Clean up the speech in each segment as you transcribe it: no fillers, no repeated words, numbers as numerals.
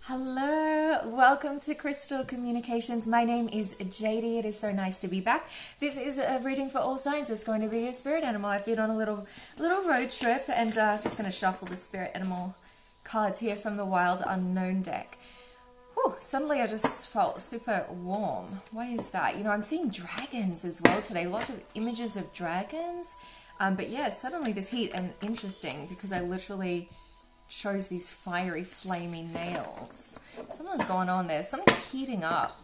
Hello, welcome to Crystal Communications. My name is JD. It is so nice to be back. This is a reading for all signs. It's going to be your spirit animal. I've been on a little road trip and I'm just going to shuffle the spirit animal cards here from the Wild Unknown deck. Whew, suddenly I just felt super warm. Why is that? You know, I'm seeing dragons as well today. Lots of images of dragons. But yeah, suddenly this heat, and interesting because I literally chose these fiery, flaming nails. Something's going on there. Something's heating up.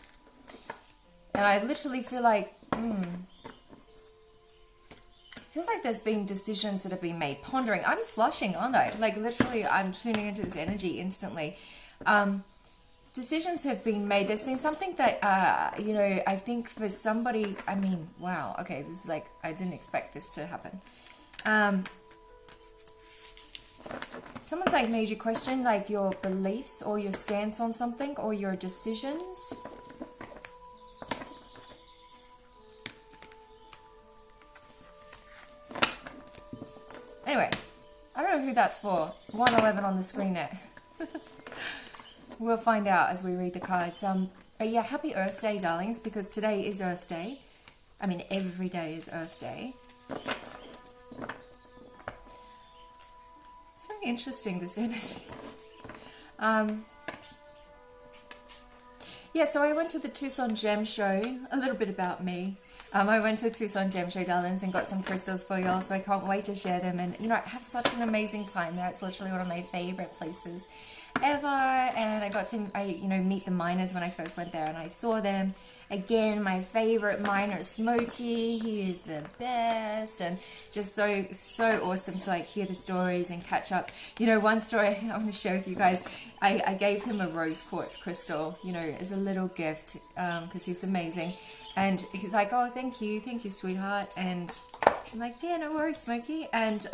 And I literally feel like, feels like there's been decisions that have been made. Pondering. I'm flushing, aren't I? Like, literally, I'm tuning into this energy instantly. Decisions have been made. There's been something that, you know, I think for somebody, I mean, wow. Okay, this is like, I didn't expect this to happen. Someone's like made you question like your beliefs or your stance on something or your decisions. Anyway, I don't know who that's for. 111 on the screen there. We'll find out as we read the cards. But yeah, happy Earth Day, darlings, because today is Earth Day. I mean, every day is Earth Day. It's very interesting, this energy. Yeah, so I went to the Tucson Gem Show. A little bit about me. I went to the Tucson Gem Show, darlings, and got some crystals for y'all, so I can't wait to share them. And, you know, I have such an amazing time there. It's literally one of my favorite places ever. And I got to, you know, meet the miners when I first went there, and I saw them. Again, my favorite miner, Smokey. He is the best, and just so awesome to like hear the stories and catch up. You know, one story I want to share with you guys. I gave him a rose quartz crystal, you know, as a little gift, because he's amazing. And he's like, oh, thank you, sweetheart. And I'm like, yeah, no worries, Smokey. And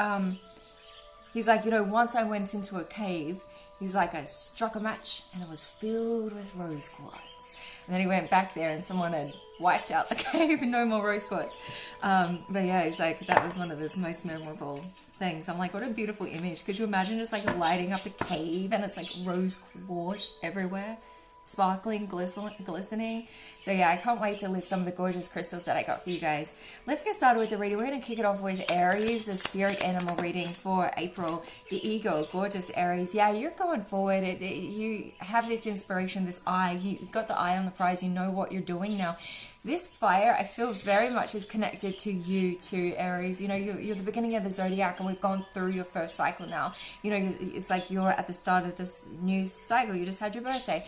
he's like, you know, once I went into a cave, he's like, I struck a match and it was filled with rose quartz. And then he went back there and someone had wiped out the cave and no more rose quartz. But yeah, he's like, that was one of his most memorable things. I'm like, what a beautiful image. Could you imagine just like lighting up a cave and it's like rose quartz everywhere? Sparkling, glistening. So yeah, I can't wait to list some of the gorgeous crystals that I got for you guys. Let's get started with the reading. We're going to kick it off with Aries, the spirit animal reading for April. The Eagle, gorgeous Aries. Yeah, you're going forward. You have this inspiration, this eye. You got the eye on the prize. You know what you're doing now. This fire, I feel very much is connected to you too, Aries. You know, you're the beginning of the zodiac and we've gone through your first cycle now. You know, it's like you're at the start of this new cycle. You just had your birthday.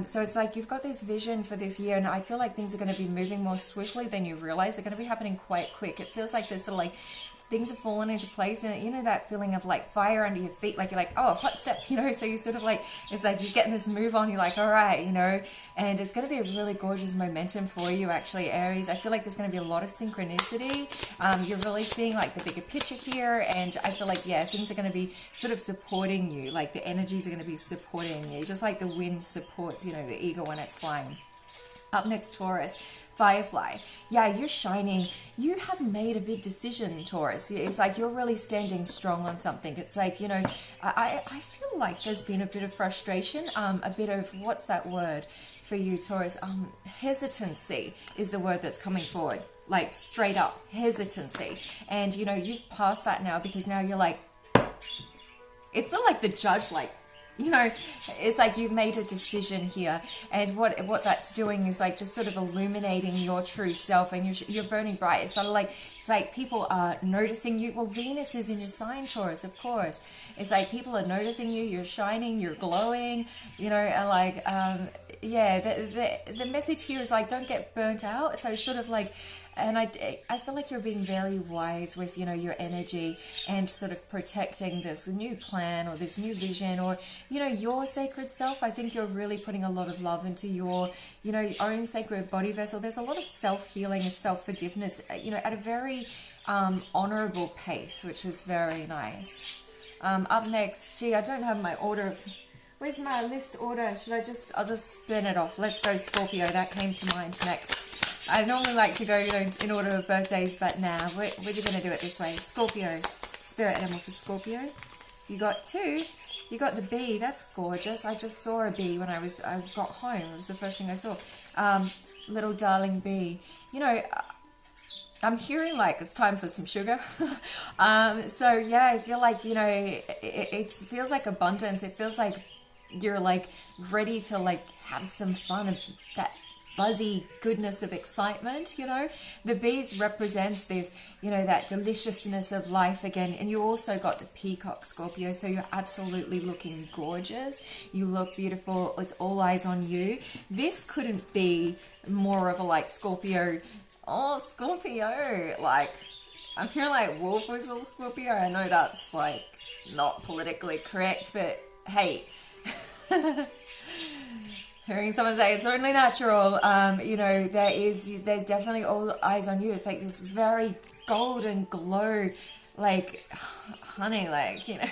So it's like you've got this vision for this year, and I feel like things are going to be moving more swiftly than you realize. They're going to be happening quite quick. It feels like there's sort of like things have fallen into place, and you know that feeling of like fire under your feet, like you're like, oh, hot step, you know, so you sort of like, it's like you're getting this move on, you're like, all right, you know, and it's going to be a really gorgeous momentum for you actually, Aries. I feel like there's going to be a lot of synchronicity. You're really seeing like the bigger picture here, and I feel like, yeah, things are going to be sort of supporting you, like the energies are going to be supporting you, just like the wind supports, you know, the eagle when it's flying. Up next, Taurus. Firefly. Yeah, you're shining. You have made a big decision, Taurus. It's like you're really standing strong on something. It's like, you know, I feel like there's been a bit of frustration, a bit of, what's that word for you, Taurus? Hesitancy is the word that's coming forward. Like, straight up, hesitancy. And, you know, you've passed that now because now you're like, it's not like the judge, like, you know, it's like you've made a decision here, and what that's doing is like just sort of illuminating your true self, and you're burning bright. It's sort of like, it's like people are noticing you. Well, Venus is in your sign, Taurus, of course. It's like people are noticing you. You're shining. You're glowing. You know, and like yeah, the message here is like, don't get burnt out. So it's sort of like. And I feel like you're being very wise with, you know, your energy and sort of protecting this new plan or this new vision or, you know, your sacred self. I think you're really putting a lot of love into your, you know, own sacred body vessel. There's a lot of self-healing and self-forgiveness, you know, at a very honorable pace, which is very nice. Up next, gee, I don't have my order. Where's my list order? I'll just spin it off. Let's go Scorpio. That came to mind next. I normally like to go, you know, in order of birthdays, but nah, we're just going to do it this way. Scorpio, spirit animal for Scorpio. You got 2. You got the bee. That's gorgeous. I just saw a bee when I got home. It was the first thing I saw. Little darling bee. You know, I'm hearing like it's time for some sugar. So yeah, I feel like, you know, it feels like abundance. It feels like you're like ready to like have some fun, that buzzy goodness of excitement, you know. The bees represents this, you know, that deliciousness of life again. And you also got the peacock, Scorpio, so you're absolutely looking gorgeous. You look beautiful. It's all eyes on you. This couldn't be more of a like Scorpio. Oh, Scorpio, like I'm hearing like wolf whistle Scorpio. I know that's like not politically correct, but hey, hearing someone say it's only natural, you know, there's definitely all eyes on you. It's like this very golden glow, like honey, like, you know,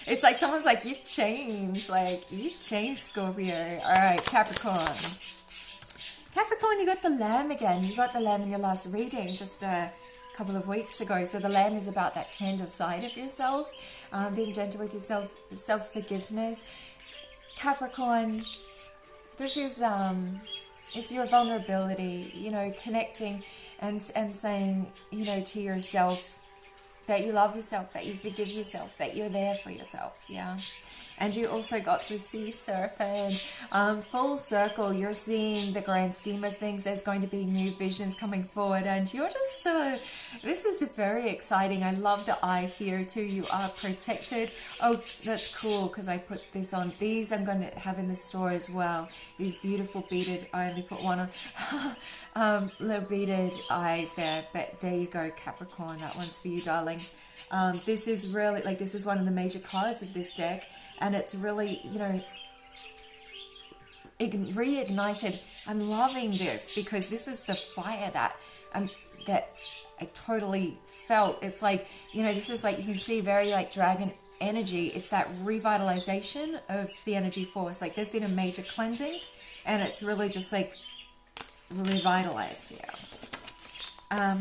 it's like someone's like, you've changed, Scorpio. All right, Capricorn, you got the lamb again. You got the lamb in your last reading just a couple of weeks ago. So the lamb is about that tender side of yourself, being gentle with yourself, self-forgiveness. Capricorn, this is it's your vulnerability, you know, connecting and saying, you know, to yourself that you love yourself, that you forgive yourself, that you're there for yourself. Yeah. And you also got the sea serpent. Full circle, you're seeing the grand scheme of things. There's going to be new visions coming forward, and you're just this is very exciting. I love the eye here too. You are protected. Oh, that's cool, because I put this on. These I'm going to have in the store as well. These beautiful beaded, I only put one on. Little beaded eyes there, but there you go, Capricorn. That one's for you, darling. This is really, like, this is one of the major cards of this deck, and it's really, you know, reignited. I'm loving this because this is the fire that I totally felt. It's like, you know, this is like, you can see very like dragon energy. It's that revitalization of the energy force. Like there's been a major cleansing, and it's really just like revitalized. Yeah.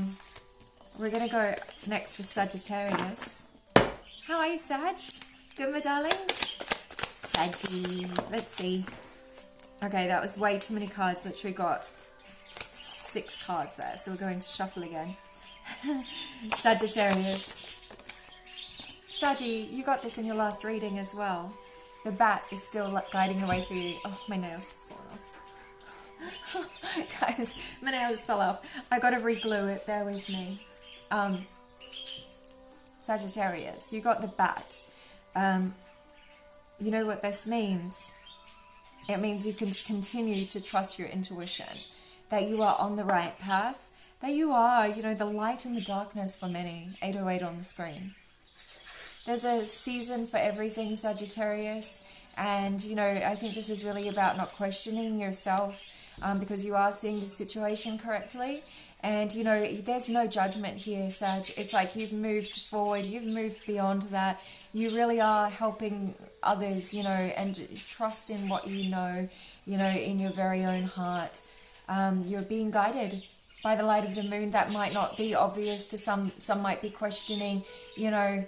We're going to go next with Sagittarius. How are you, Sag? Good, my darlings? Saggy. Let's see. Okay, that was way too many cards. Literally got 6 cards there. So we're going to shuffle again. Sagittarius. Saggy, you got this in your last reading as well. The bat is still guiding the way for you. Oh, my nails just fallen off. Guys, my nails fell off. I got to re-glue it. Bear with me. Sagittarius, you got the bat. You know what this means? It means you can continue to trust your intuition, that you are on the right path, that you are, you know, the light in the darkness for many. 808 on the screen. There's a season for everything, Sagittarius, and, you know, I think this is really about not questioning yourself, because you are seeing the situation correctly. And, you know, there's no judgment here, Sag. It's like you've moved forward, you've moved beyond that. You really are helping others, you know, and trust in what you know, in your very own heart. You're being guided by the light of the moon. That might not be obvious to some. Some might be questioning, you know,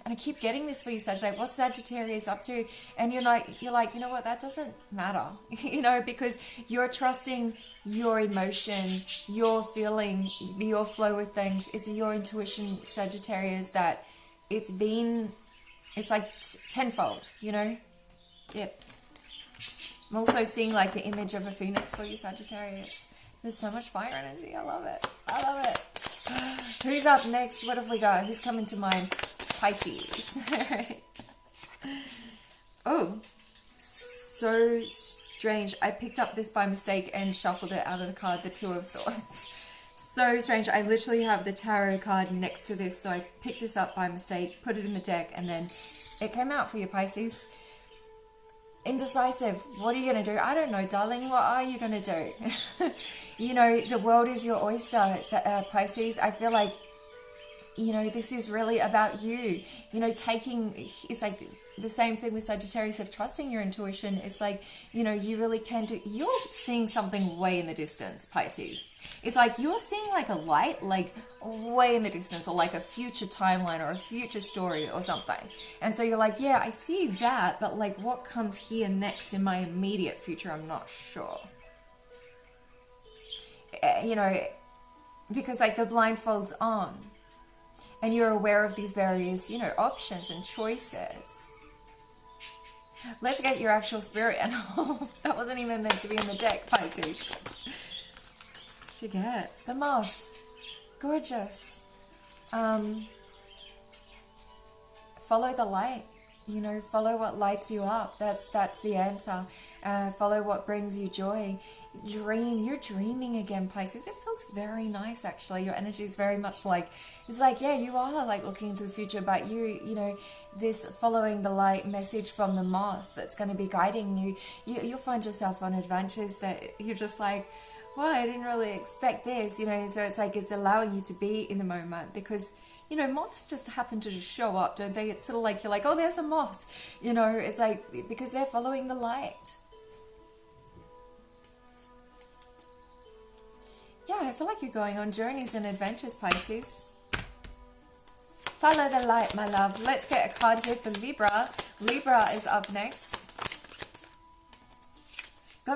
and I keep getting this for you, Sag, like, what's Sagittarius up to? And you're like, you know what, that doesn't matter, you know, because you're trusting your emotion, your feeling, your flow with things. It's your intuition, Sagittarius, that it's like tenfold, you know? Yep. I'm also seeing like the image of a phoenix for you, Sagittarius. There's so much fire energy. I love it. I love it. Who's up next? What have we got? Who's coming to mind? Pisces. Oh, so strange. I picked up this by mistake and shuffled it out of the card, the Two of Swords. So strange. I literally have the tarot card next to this, so I picked this up by mistake, put it in the deck, and then it came out for you, Pisces. Indecisive. What are you going to do? I don't know, darling. What are you going to do? You know, the world is your oyster, Pisces. I feel like, you know, this is really about you. You know, it's like the same thing with Sagittarius of trusting your intuition. It's like, you know, you really can do, you're seeing something way in the distance, Pisces. It's like you're seeing like a light, like way in the distance, or like a future timeline or a future story or something. And so you're like, yeah, I see that, but like what comes here next in my immediate future, I'm not sure. You know, because like the blindfold's on and you're aware of these various, you know, options and choices. Let's get your actual spirit. And that wasn't even meant to be in the deck, Pisces. What you get? The moth. Gorgeous. Follow the light. You know, follow what lights you up. That's the answer. Follow what brings you joy. Dream. You're dreaming again, Pisces. It feels very nice, actually. Your energy is very much like, it's like, yeah, you are like looking into the future, but you know, this following the light message from the moth that's going to be guiding you. You'll find yourself on adventures that you're just like, well, I didn't really expect this, you know. So it's like it's allowing you to be in the moment, because you know, moths just happen to just show up, don't they? It's sort of like you're like, oh, there's a moth, you know. It's like because they're following the light. Yeah, I feel like you're going on journeys and adventures, Pisces. Follow the light, my love. Let's get a card here for Libra. Libra is up next. I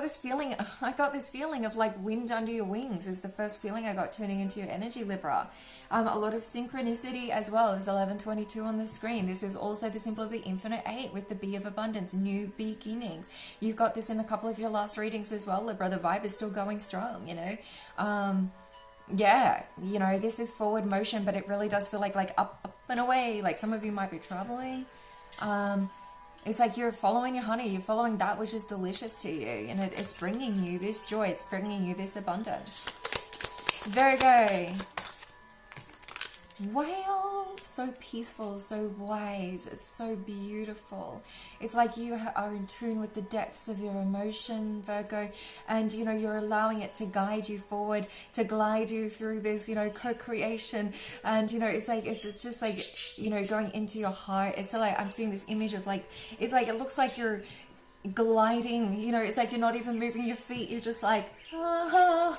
got this feeling of like wind under your wings is the first feeling I got turning into your energy, Libra. A lot of synchronicity as well. There's 1122 on the screen. This is also the symbol of the infinite 8 with the bee of abundance, new beginnings. You've got this in a couple of your last readings as well, Libra. The vibe is still going strong, you know. Yeah, you know, this is forward motion, but it really does feel like up and away. Like some of you might be traveling. It's like you're following your honey. You're following that which is delicious to you. And it's bringing you this joy. It's bringing you this abundance. Virgo. Whale. So peaceful, so wise. It's so beautiful. It's like you are in tune with the depths of your emotion, Virgo. And, you know, you're allowing it to guide you forward, to glide you through this, you know, co-creation. And, you know, it's like, it's just like, you know, going into your heart. It's like, I'm seeing this image of like, it's like, it looks like you're gliding, you know, it's like you're not even moving your feet. You're just like, oh,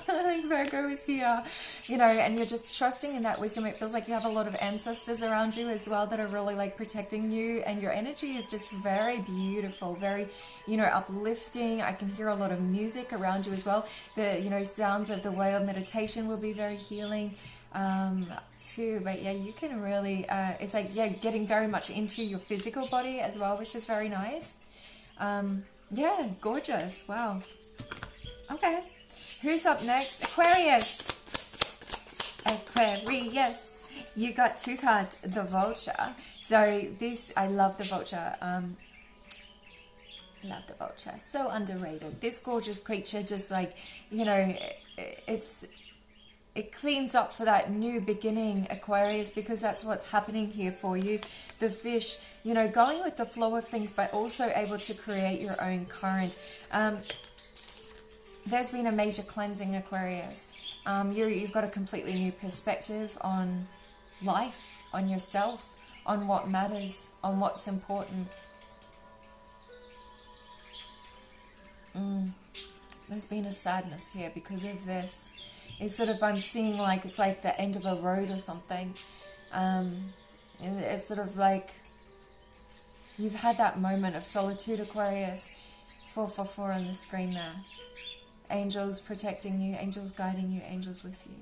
Virgo is here, you know, and you're just trusting in that wisdom. It feels like you have a lot of ancestors around you as well that are really like protecting you, and your energy is just very beautiful, very, you know, uplifting. I can hear a lot of music around you as well. The, you know, sounds of the whale meditation will be very healing too. But yeah, you can really it's like, yeah, getting very much into your physical body as well, which is very nice. Yeah, gorgeous. Wow. Okay. Who's up next? Aquarius. Aquarius. You got two cards. The Vulture. So this, I love the Vulture. Love the Vulture. So underrated. This gorgeous creature just like, you know, it cleans up for that new beginning, Aquarius, because that's what's happening here for you. The fish, you know, going with the flow of things, but also able to create your own current. There's been a major cleansing, Aquarius. You've got a completely new perspective on life, on yourself, on what matters, on what's important. There's been a sadness here because of this. It's sort of, I'm seeing like, it's like the end of a road or something. It's sort of like, you've had that moment of solitude, Aquarius. 444 on the screen there. Angels protecting you, angels guiding you, angels with you.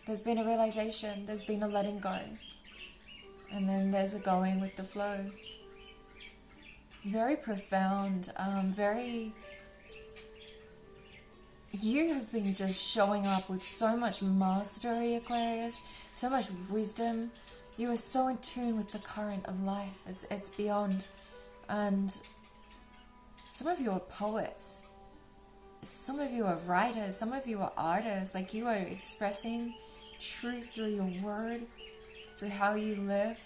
There's been a realization, there's been a letting go. And then there's a going with the flow. Very profound, very... You have been just showing up with so much mastery, Aquarius, so much wisdom. You are so in tune with the current of life. It's beyond. And some of you are poets. Some of you are writers. Some of you are artists. Like you are expressing truth through your word, through how you live.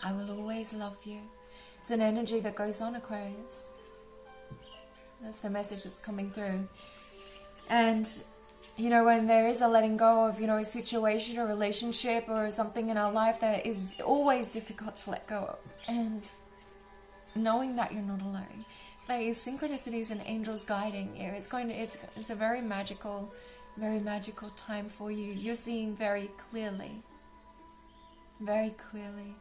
I will always love you. It's an energy that goes on, Aquarius. That's the message that's coming through. And, you know, when there is a letting go of, you know, a situation or relationship or something in our life that is always difficult to let go of. And knowing that you're not alone. There is synchronicities and angels guiding you. It's a very magical time for you. You're seeing very clearly. Very clearly.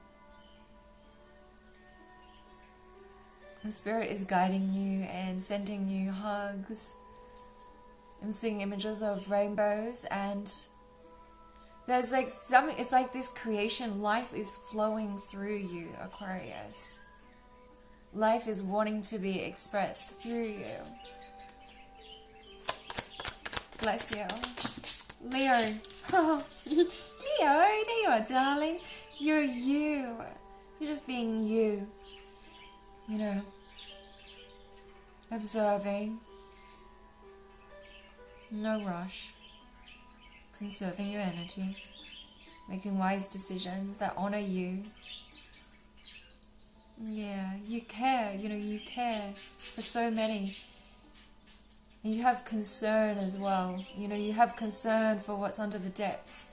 And Spirit is guiding you and sending you hugs. I'm seeing images of rainbows, and there's like something, it's like this creation, life is flowing through you, Aquarius. Life is wanting to be expressed through you. Bless you. Leo. Oh, Leo, there you are, darling. You're you. You're just being you. You know, observing. No rush. Conserving your energy. Making wise decisions that honor you. Yeah, you care, you know, you care for so many. And you have concern as well. You know, you have concern for what's under the depths.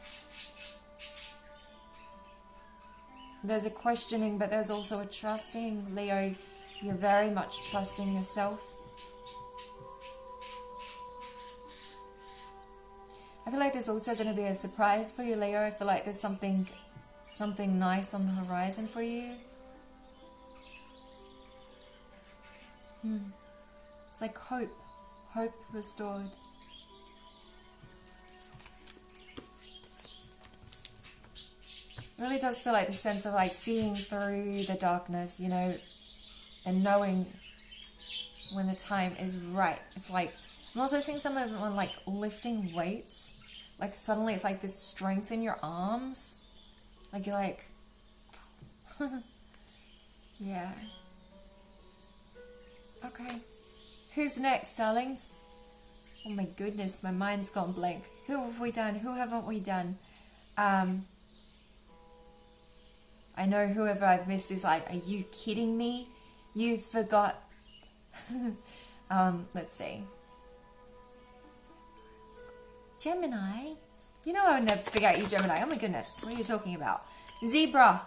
There's a questioning, but there's also a trusting. Leo, you're very much trusting yourself. I feel like there's also going to be a surprise for you, Leo. I feel like there's something nice on the horizon for you. It's like hope restored. It really does feel like the sense of like seeing through the darkness, you know, and knowing when the time is right. It's like, I'm also seeing someone like lifting weights. Like suddenly it's like this strength in your arms. Like you're like, yeah. Okay. Who's next, darlings? Oh my goodness, my mind's gone blank. Who have we done? Who haven't we done? I know whoever I've missed is like, are you kidding me? You forgot. Let's see. Gemini. You know I would never forget you, Gemini. Oh my goodness. What are you talking about? Zebra.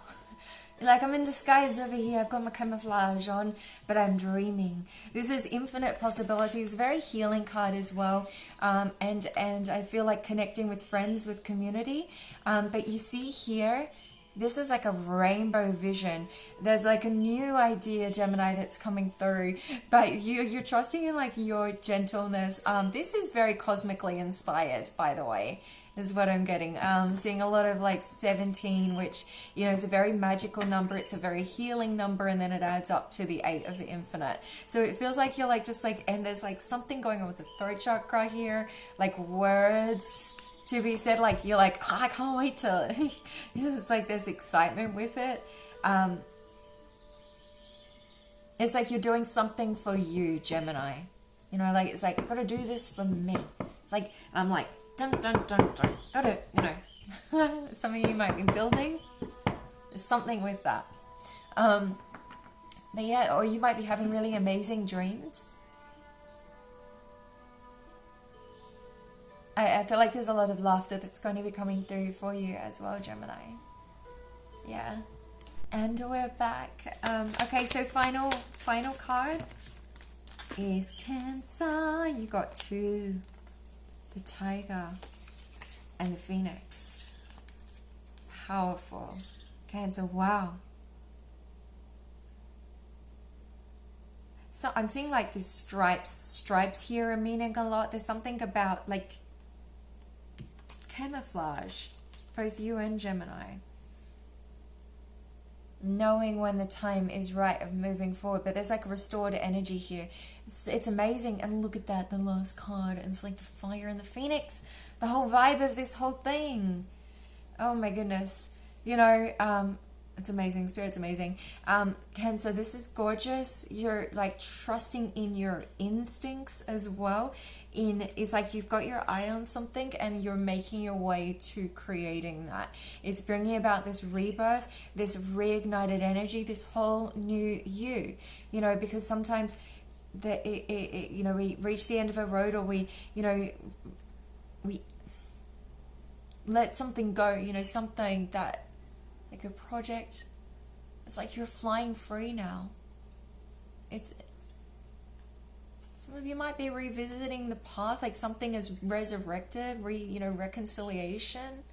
Like, I'm in disguise over here. I've got my camouflage on, but I'm dreaming. This is infinite possibilities. Very healing card as well. And I feel like connecting with friends, with community. But you see here, this is like a rainbow vision. There's like a new idea, Gemini, that's coming through. But you're trusting in like your gentleness. This is very cosmically inspired, by the way. Is what I'm getting. Seeing a lot of like 17, which, you know, is a very magical number. It's a very healing number, and then it adds up to the 8 of the infinite. So it feels like you're like just like, and there's like something going on with the throat chakra here, like words to be said. Like you're like, oh, I can't wait to. You know, it's like there's excitement with it. It's like you're doing something for you, Gemini. You know, like it's like I've got to do this for me. It's like I'm like. Dun, dun, dun, dun. Got it, you know. Some of you might be building. There's something with that. But yeah, or you might be having really amazing dreams. I feel like there's a lot of laughter that's going to be coming through for you as well, Gemini. Yeah. And we're back. Okay, so final card is Cancer. You got 2. The tiger and the phoenix. Powerful. Cancer, wow. So I'm seeing like these stripes here are meaning a lot. There's something about like camouflage, both you and Gemini. Knowing when the time is right of moving forward, but there's like a restored energy here. It's amazing. And look at that, the last card. It's like the fire and the phoenix, the whole vibe of this whole thing. Oh my goodness. You know, it's amazing. Spirit's amazing. Cancer, this is gorgeous. You're like trusting in your instincts as well. It's like you've got your eye on something and you're making your way to creating that. It's bringing about this rebirth, this reignited energy, this whole new you. You know, because sometimes that you know, we reach the end of a road, or we, you know, we let something go, you know, something that, like a project, it's like you're flying free now. It's, some of you might be revisiting the past, like something is resurrected, you know, reconciliation.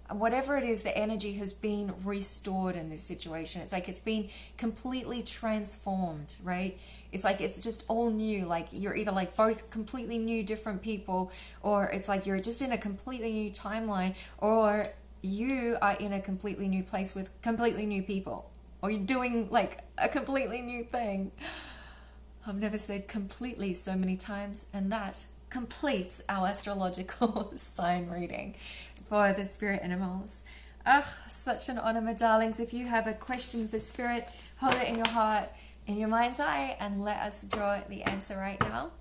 Whatever it is, the energy has been restored in this situation. It's like it's been completely transformed, right? It's like it's just all new. Like you're either like both completely new, different people, or it's like you're just in a completely new timeline, or you are in a completely new place with completely new people, or you're doing like a completely new thing. I've never said completely so many times, and that completes our astrological sign reading for the spirit animals. Such an honor, my darlings. If you have a question for spirit, hold it in your heart, in your mind's eye, and let us draw the answer right now.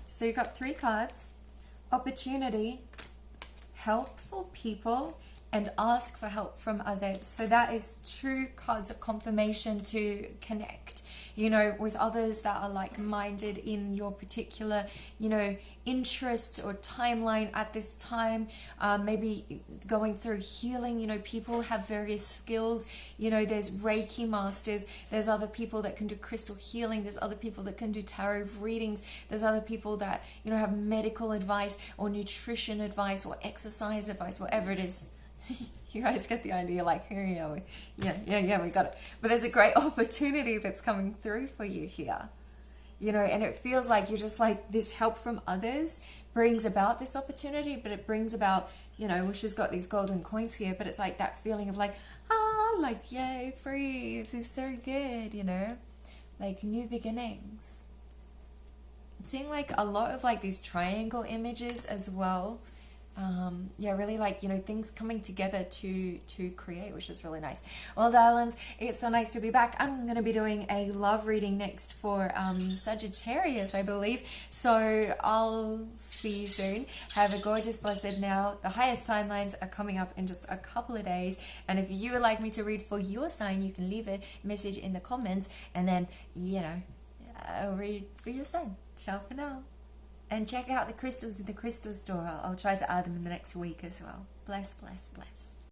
So you got 3 cards: opportunity, helpful people, and ask for help from others. So that is 2 cards of confirmation to connect, you know, with others that are like-minded in your particular, you know, interest or timeline at this time. Maybe going through healing, you know, people have various skills. You know, there's Reiki masters, there's other people that can do crystal healing, there's other people that can do tarot readings, there's other people that, you know, have medical advice or nutrition advice or exercise advice, whatever it is. You guys get the idea, like, here, yeah, we got it. But there's a great opportunity that's coming through for you here, you know, and it feels like you're just like, this help from others brings about this opportunity, but it brings about, you know, which has got these golden coins here, but it's like that feeling of like, like, yay, free, this is so good, you know, like new beginnings. I'm seeing like a lot of like these triangle images as well. Yeah, really like, you know, things coming together to create, which is really nice. Well, darlings, it's so nice to be back. I'm going to be doing a love reading next for Sagittarius, I believe. So I'll see you soon. Have a gorgeous, blessed now. The highest timelines are coming up in just a couple of days. And if you would like me to read for your sign, you can leave a message in the comments, and then, you know, I'll read for your sign. Ciao for now. And check out the crystals in the crystal store. I'll try to add them in the next week as well. Bless, bless, bless.